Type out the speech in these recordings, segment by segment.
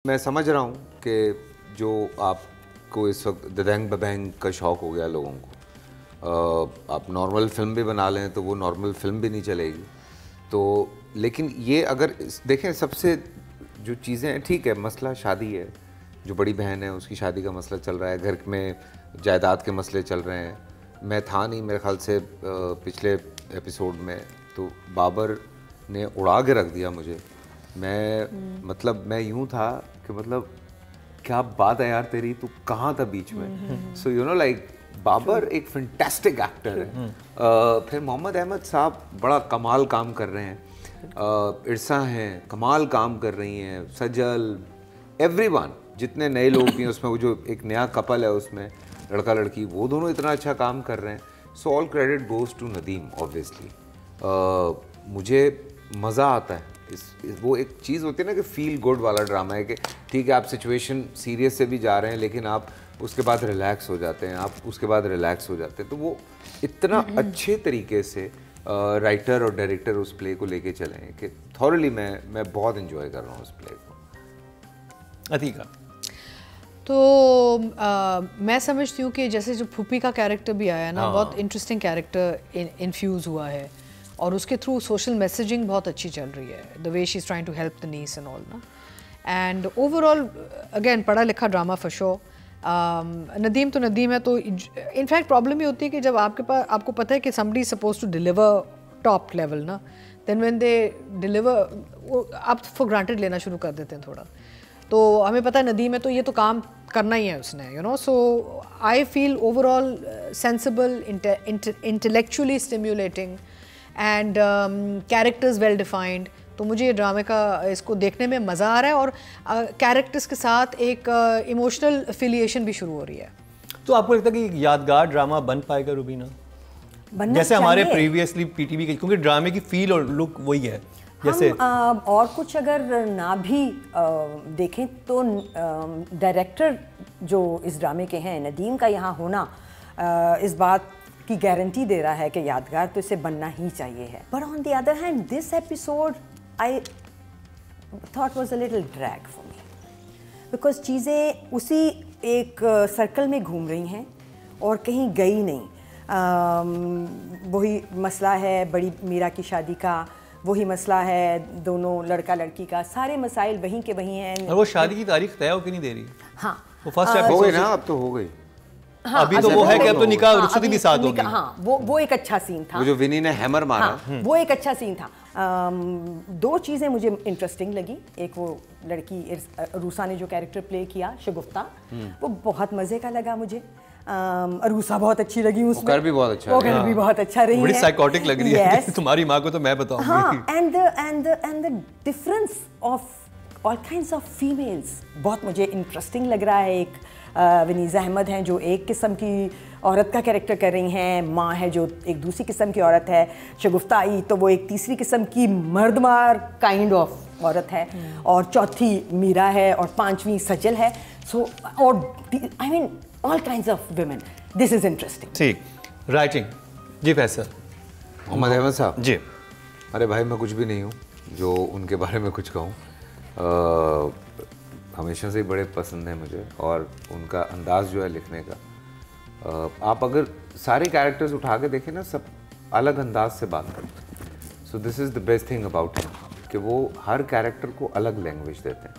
मैं समझ रहा हूँ कि जो आपको इस वक्त दबैंग बबैंग का शौक़ हो गया लोगों को, आप नॉर्मल फिल्म भी बना लें तो वो नॉर्मल फिल्म भी नहीं चलेगी। तो लेकिन ये अगर देखें, सबसे जो चीज़ें हैं, ठीक है, मसला शादी है, जो बड़ी बहन है उसकी शादी का मसला चल रहा है, घर में जायदाद के मसले चल रहे हैं। मैं था नहीं मेरे ख्याल से पिछले एपिसोड में, तो बाबर ने उड़ा के रख दिया मुझे। मतलब मैं यूं था कि मतलब क्या बात है यार तेरी, तू कहाँ था बीच में। So you know like Babar एक फैंटास्टिक एक्टर है। फिर मोहम्मद अहमद साहब बड़ा कमाल काम कर रहे हैं, इरसा हैं कमाल काम कर रही हैं, सजल, एवरीवन, जितने नए लोग भी हैं उसमें, वो जो एक नया कपल है उसमें लड़का लड़की, वो दोनों इतना अच्छा काम कर रहे हैं। So all credit goes to Nadeem obviously. मुझे मज़ा आता है वो एक चीज़ होती है ना कि फील गुड वाला ड्रामा है कि ठीक है आप सिचुएशन सीरियस से भी जा रहे हैं लेकिन आप उसके बाद रिलैक्स हो जाते हैं, आप उसके बाद रिलैक्स हो जाते हैं। तो वो इतना अच्छे तरीके से राइटर और डायरेक्टर उस प्ले को लेके चले हैं कि थॉरली मैं बहुत इन्जॉय कर रहा हूँ उस प्ले को। अतीका तो मैं समझती हूँ कि जैसे जो फूफी का कैरेक्टर भी आया ना, बहुत इंटरेस्टिंग कैरेक्टर इन्फ्यूज़ हुआ है और उसके थ्रू सोशल मैसेजिंग बहुत अच्छी चल रही है, the way she is trying to help the niece and all ना। एंड ओवरऑल अगेन पढ़ा लिखा ड्रामा फॉर श्योर। नदीम तो नदीम है, तो इनफैक्ट प्रॉब्लम ये होती है कि जब आपको पता है कि somebody is suppose to deliver top level ना, देन व्हेन दे डिलीवर आप फॉर ग्रांटेड लेना शुरू कर देते हैं थोड़ा। तो हमें पता है नदीम है तो ये तो काम करना ही है उसने, you know. So I feel overall sensible, intellectually stimulating and characters well defined. तो मुझे ये ड्रामे का इसको देखने में मज़ा आ रहा है और कैरेक्टर्स के साथ एक इमोशनल एफिलिएशन भी शुरू हो रही है। तो आपको लगता है कि यादगार ड्रामा बन पाएगा रुबीना, जैसे हमारे प्रीवियसली पीटीवी के, क्योंकि ड्रामे की फील और लुक वही है जैसे और कुछ अगर ना भी देखें तो डायरेक्टर जो इस ड्रामे के हैं नदीम का यहाँ होना इस बात की गारंटी दे रहा है कि यादगार तो इसे बनना ही चाहिए है। But on the other hand this episode I thought was a little drag for me, because चीज़ें उसी एक सर्कल में घूम रही हैं और कहीं गई नहीं। वही मसला है बड़ी मीरा की शादी का, वही मसला है दोनों लड़का लड़की का, सारे मसाइल वहीं के वहीं हैं। और वो शादी की तारीख तय हो कि नहीं दे रही? हाँ, वो फर्स्ट एपिसोड हो गई ना, अब तो हो गई। हाँ, अभी तो वो है कि अब तो निकाह रुखसती भी साथ होगी। हाँ, वो एक अच्छा सीन था, वो जो विनी ने हैमर मारा, हाँ, वो एक अच्छा सीन था। दो चीज़ें मुझे इंटरेस्टिंग लगी। एक वो लड़की रूसा ने जो कैरेक्टर प्ले किया शगुफ्ता, वो बहुत मज़े का लगा मुझे। अरूसा बहुत अच्छी लगी उसमें, कर भी बहुत अच्छा, वो कर भी बहुत अच्छा रही है, बड़ी साइकोटिक लग रही है। तुम्हारी माँ को तो मैं बताऊंगी। हाँ, and the difference of all kinds of females बहुत मुझे इंटरेस्टिंग लग रहा है। एक वनीज़ा अहमद हैं जो एक किस्म की औरत का कैरेक्टर कर रही हैं, माँ है जो एक दूसरी किस्म की औरत है, शगुफ्ता आई तो वो एक तीसरी किस्म की मर्दमार काइंड ऑफ औरत है, और चौथी मीरा है और पांचवी सजल है। सो और I mean all kinds of women, this is interesting. ठीक, राइटिंग जी फैसल। मोहम्मद अहमद साहब जी, अरे भाई मैं कुछ भी नहीं हूँ जो उनके बारे में कुछ कहूँ। हमेशा से ही बड़े पसंद है मुझे और उनका अंदाज़ जो है लिखने का। आप अगर सारे कैरेक्टर्स उठा के देखें ना, सब अलग अंदाज से बात करते हैं। So this is the best thing about him कि वो हर कैरेक्टर को अलग लैंग्वेज देते हैं।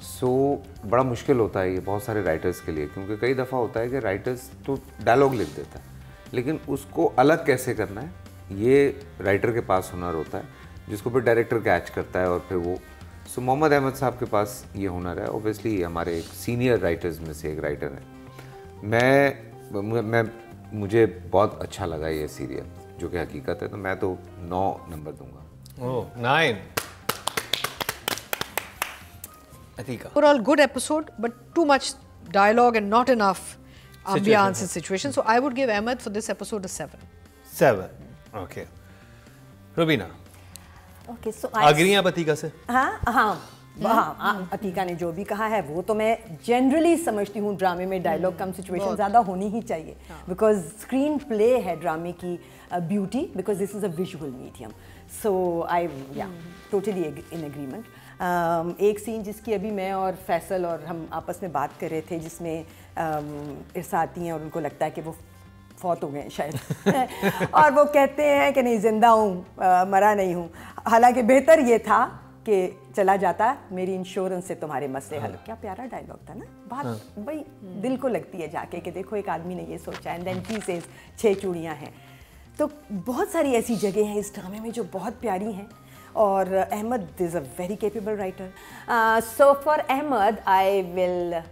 सो बड़ा मुश्किल होता है ये बहुत सारे राइटर्स के लिए, क्योंकि कई दफ़ा होता है कि राइटर्स तो डायलॉग लिख देता है लेकिन उसको अलग कैसे करना है ये राइटर के पास हुनर होता है, जिसको फिर डायरेक्टर कैच करता है और फिर वो। सो मोहम्मद अहमद साहब के पास ये हुनर है। ओबियसली हमारे एक सीनियर राइटर्स में से एक राइटर हैं। मुझे बहुत अच्छा लगा ये सीरियल, जो कि हकीकत है, तो मैं तो 9 नंबर दूंगा। ओह 9। Atika Overall good episode, but too much dialogue and not enough ambiance and situation. So I would give Ahmed for this episode a 7. 7, okay. Rubina, okay, सो आगे आप अतीका से? हाँ, अतीका ने जो भी कहा है वो तो मैं जनरली समझती हूँ। ड्रामे में डायलॉग कम सिचुएशन ज़्यादा होनी ही चाहिए, बिकॉज स्क्रीन प्ले है ड्रामे की beauty, because this is a visual medium. So I totally in agreement. एक सीन जिसकी अभी मैं और फैसल और हम आपस में बात कर रहे थे, जिसमें इरसा आती हैं और उनको लगता है कि वो फौत हो गए शायद और वो कहते हैं कि नहीं ज़िंदा हूँ, मरा नहीं हूँ। हालांकि बेहतर ये था कि चला जाता, मेरी इंश्योरेंस से तुम्हारे मसले हल। क्या प्यारा डायलॉग था ना, बात भाई दिल को लगती है जाके कि देखो एक आदमी ने ये सोचा, एंड देन ही सेज 6 चूड़ियाँ हैं। तो बहुत सारी ऐसी जगह हैं इस ड्रामे में जो बहुत प्यारी हैं, और Ahmed is a very capable writer. So for Ahmed I will,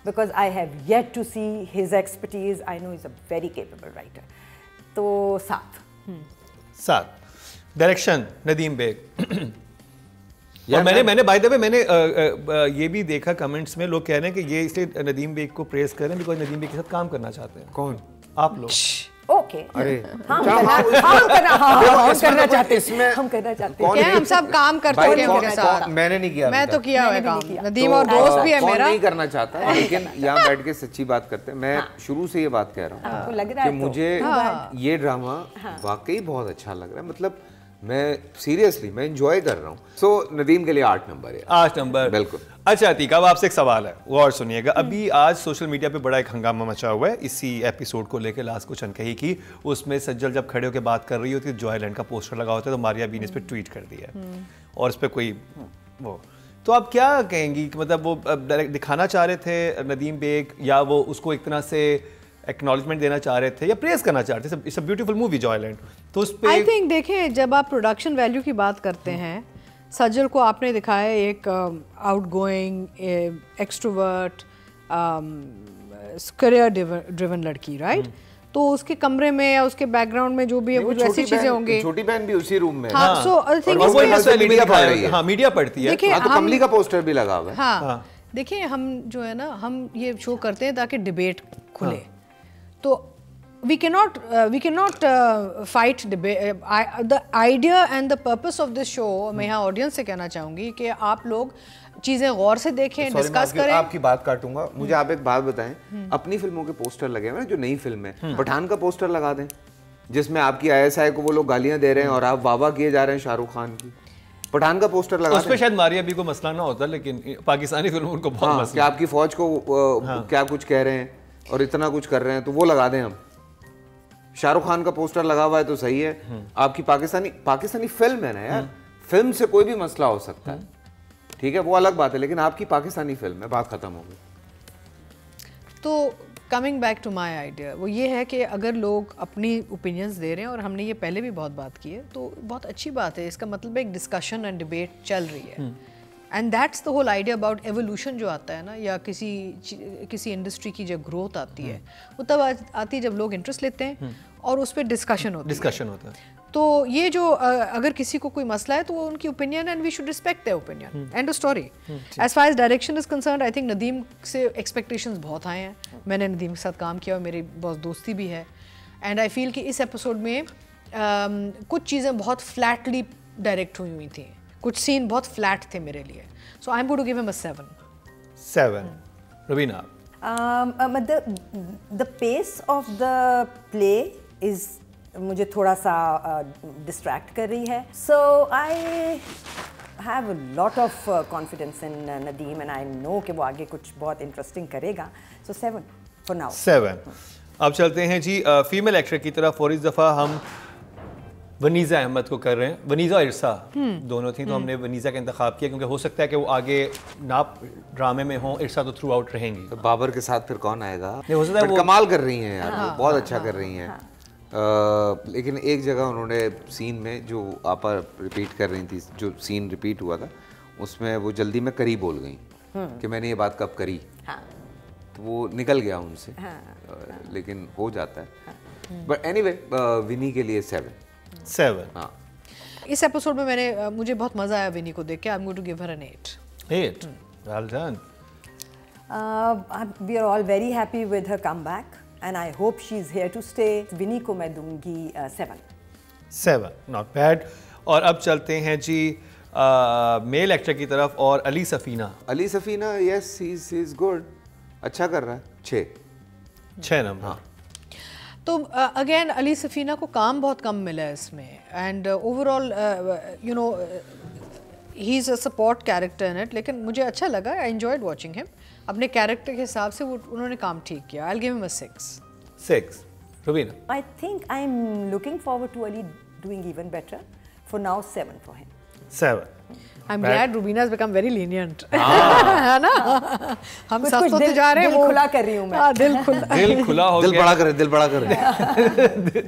because I have yet to see his expertise, I know he's a very capable writer. तो 7 डायरेक्शन नदीम बेग। और मैंने बाय द वे मैंने ये भी देखा कमेंट्स में लोग कह रहे हैं कि ये इसलिए नदीम बेग को प्रेस कर रहे हैं बिकॉज नदीम बेग के साथ काम करना चाहते हैं। कौन? आप लोग। ओके, अरे हम करना चाहते हैं, हम करना चाहते हैं। क्या हम सब काम करते हैं मेरे साथ? मैंने नहीं किया, मैं तो किया है काम। नदीम और दोस्त भी है मेरा। नहीं करना चाहता, लेकिन यहाँ बैठ के सच्ची बात करते हैं। मैं शुरू से ये बात कह रहा हूँ कि मुझे ये ड्रामा वाकई बहुत अच्छा लग रहा है। मतलब मैं सीरियसली मैं एंजॉय कर रहा हूँ। सो नदीम के लिए 8 नंबर है। 8 नंबर, बिल्कुल। अच्छा अतीक, अब आपसे एक सवाल है, गौर सुनिएगा। अभी आज सोशल मीडिया पे बड़ा एक हंगामा मचा हुआ है इसी एपिसोड को लेकर। लास्ट कुछ अनकही की उसमें सज्जल जब खड़े होकर बात कर रही होती है, जॉयलैंड का पोस्टर लगा होता है, तो मारिया बी ने इस पर ट्वीट कर दिया और इस पर कोई वो, तो आप क्या कहेंगी कि मतलब वो दिखाना चाह रहे थे नदीम बेग, या वो उसको एक तरह से एक्नॉलेजमेंट देना चाह रहे थे या प्रेस करना चाह रहे थे? It's a beautiful movie Joyland. तो उस पे आई थिंक देखें, जब आप प्रोडक्शन वैल्यू की बात करते हैं, सज्जल को आपने दिखाया एक आउटगोइंग, एक्सट्रोवर्ट, करियर ड्रिवन लड़की, राइट? तो उसके कमरे में या उसके बैकग्राउंड में जो भी है वो ऐसी चीजें होंगी। छोटी बहन भी उसी रूम में। हाँ, सो आई थिंक मीडिया पढ़ रही है। हाँ, मीडिया पढ़ती है। देखिए, तो कमली का पोस्टर भी लगा हुआ है। हाँ, देखिए हम जो है ना, हम ये शो करते हैं ताकि डिबेट खुले। तो we cannot fight debate. The idea and the purpose of this show, मैं यहाँ ऑडियंस से कहना चाहूँगी कि आप लोग चीज़ें गौर से देखें, डिस्कस करें। आपकी बात काटूंगा, मुझे आप एक बात बताएं, अपनी फिल्मों के पोस्टर लगे हुए हैं जो नई फिल्म है, पठान का पोस्टर लगा दें जिसमें आपकी ISI को वो लोग गालियां दे रहे हैं और आप वाह किए जा रहे हैं शाहरुख खान की। पठान का पोस्टर लगा, उस पे शायद मारिया बी को मसला ना होता, लेकिन पाकिस्तानी फिल्मों उनको बहुत मसला। कि आपकी फौज को क्या कुछ कह रहे हैं और इतना कुछ कर रहे हैं, तो वो लगा दें हम। शाहरुख खान का पोस्टर लगा हुआ है तो सही है। आपकी पाकिस्तानी फिल्म है ना यार, फिल्म से कोई भी मसला हो सकता है, ठीक है, वो अलग बात है, लेकिन आपकी पाकिस्तानी फिल्म है, बात खत्म हो गई। तो coming back to my idea, वो ये है कि अगर लोग अपनी ओपिनियंस दे रहे हैं, और हमने ये पहले भी बहुत बात की है, तो बहुत अच्छी बात है। इसका मतलब एक डिस्कशन एंड डिबेट चल रही है, and that's the whole idea about evolution जो आता है ना, या किसी इंडस्ट्री की जब ग्रोथ आती है, वो तब आती है जब लोग इंटरेस्ट लेते हैं और उस पर डिस्कशन होता है। तो ये जो अगर किसी को कोई मसला है तो वो उनकी opinion, and we should respect their opinion, and a story. As far as direction is concerned, I think Nadeem से एक्सपेक्टेशंस बहुत हाई हैं। मैंने नदीम के साथ काम किया और मेरी बहुत दोस्ती भी है, एंड आई फील कि इस एपिसोड में कुछ चीज़ें बहुत फ्लैटली डायरेक्ट हुई थी, कुछ सीन बहुत फ्लैट थे मेरे लिए। So I am going to give him a 7. Raveena, the pace of the play is मुझे थोड़ा सा डिस्ट्रैक्ट कर रही है। So I have a lot of confidence in Nadeem, and I know कि वो आगे कुछ बहुत इंटरेस्टिंग करेगा। So 7 for now. 7। अब चलते हैं जी फीमेल एक्टर की तरफ, और इस दफ़ा हम वनीज़ा अहमद को कर रहे हैं। वनीज़ा और इरसा दोनों थी, तो हमने वनीज़ा का इंतखाब किया क्योंकि हो सकता है कि वो आगे ना ड्रामे में हों, इरसा तो थ्रू आउट रहेंगी। तो बाबर के साथ फिर कौन आएगा? हो सकता है वो कमाल कर रही हैं यार, वो बहुत अच्छा कर रही हैं। लेकिन एक जगह उन्होंने सीन में जो आप रिपीट कर रही थी, जो सीन रिपीट हुआ था, उसमें वो जल्दी में करी बोल गई कि मैंने ये बात कब करी, तो वो निकल गया उनसे, लेकिन हो जाता है। बट एनीवे, विनी के लिए 7। हाँ, इस एपिसोड में मुझे बहुत मजा आया विनी को देख के। I am going to give her an 8. Well done. We are all very happy with her comeback, and I hope she is here to stay. Vini को मैं दूंगी 7. Not bad. और अब चलते हैं जी मेल एक्टर की तरफ, और Ali Safina, yes he is good, अच्छा कर रहा है। 6 नंबर। हाँ। तो अगेन अली सफीना को काम बहुत कम मिला है इसमें, and overall you know he is a support character in it, लेकिन मुझे अच्छा लगा, आई एंजॉयड वॉचिंग हिम। अपने कैरेक्टर के हिसाब से वो उन्होंने काम ठीक किया। I will give him a 6. Rubina? I think I'm looking forward to Ali doing even better. For now, 7 for him. 7. I'm glad Rubina has become very lenient. है ना? हम कुछ सब तो दिल- जा रहे हैं दिल वो खुला कर रही हूँ मैं। हाँ, दिल खुला दिल खुला हो दिल गया। बड़ा करे, दिल बड़ा करे।